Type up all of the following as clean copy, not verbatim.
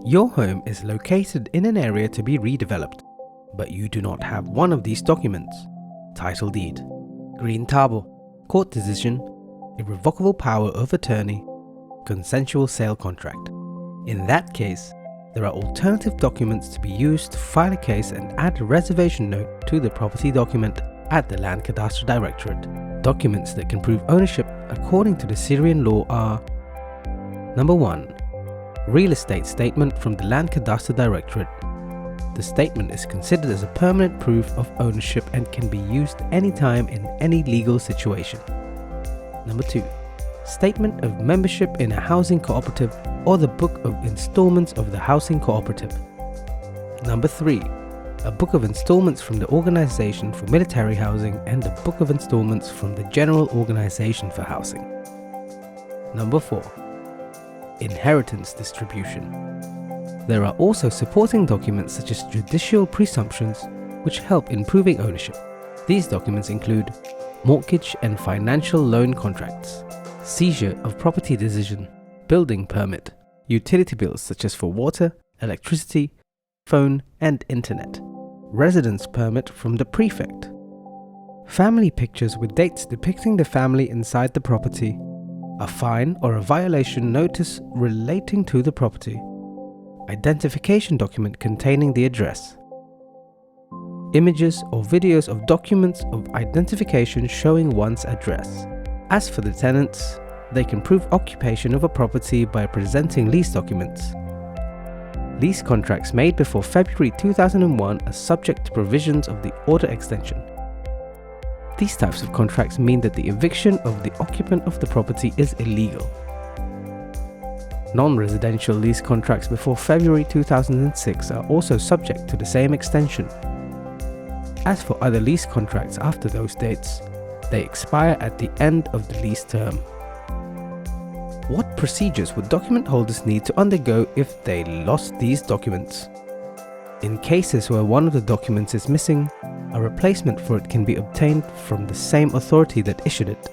Your home is located in an area to be redeveloped, but you do not have one of these documents: title deed, green tabu, court decision, irrevocable power of attorney, consensual sale contract. In that case, there are alternative documents to be used to file a case and add a reservation note to the property document at the Land Cadastre Directorate. Documents that can prove ownership according to the Syrian law are: Number 1. Real estate statement from the Land Cadastre Directorate. The statement is considered as a permanent proof of ownership and can be used anytime in any legal situation. Number 2. Statement of membership in a housing cooperative or the book of installments of the housing cooperative. Number 3. A book of installments from the Organization for Military Housing and a book of installments from the General Organization for Housing. Number 4. Inheritance distribution. There are also supporting documents such as Judicial Presumptions, which help in proving ownership. These documents include mortgage and financial loan contracts, seizure of property decision, building permit, utility bills such as for water, electricity, phone and internet, residence permit from the prefect, family pictures with dates depicting the family inside the property, a fine or a violation notice relating to the property, identification document containing the address, images or videos of documents of identification showing one's address. As for the tenants, they can prove occupation of a property by presenting lease documents. Lease contracts made before February 2001 are subject to provisions of the order extension. These types of contracts mean that the eviction of the occupant of the property is illegal. Non-residential lease contracts before February 2006 are also subject to the same extension. As for other lease contracts after those dates, they expire at the end of the lease term. What procedures would document holders need to undergo if they lost these documents? In cases where one of the documents is missing, a replacement for it can be obtained from the same authority that issued it.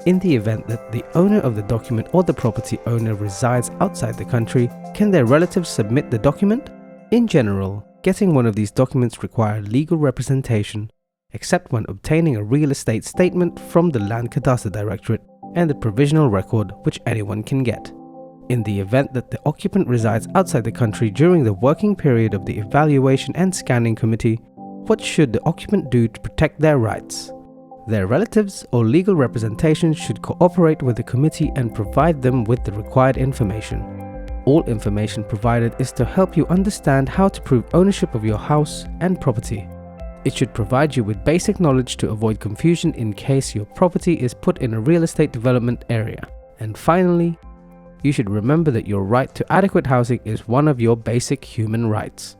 In the event that the owner of the document or the property owner resides outside the country, can their relatives submit the document? In general, getting one of these documents requires legal representation, except when obtaining a real estate statement from the Land Cadastre Directorate and the provisional record, which anyone can get. In the event that the occupant resides outside the country during the working period of the Evaluation and Scanning Committee, what should the occupant do to protect their rights? Their relatives or legal representation should cooperate with the committee and provide them with the required information. All information provided is to help you understand how to prove ownership of your house and property. It should provide you with basic knowledge to avoid confusion in case your property is put in a real estate development area. And finally, you should remember that your right to adequate housing is one of your basic human rights.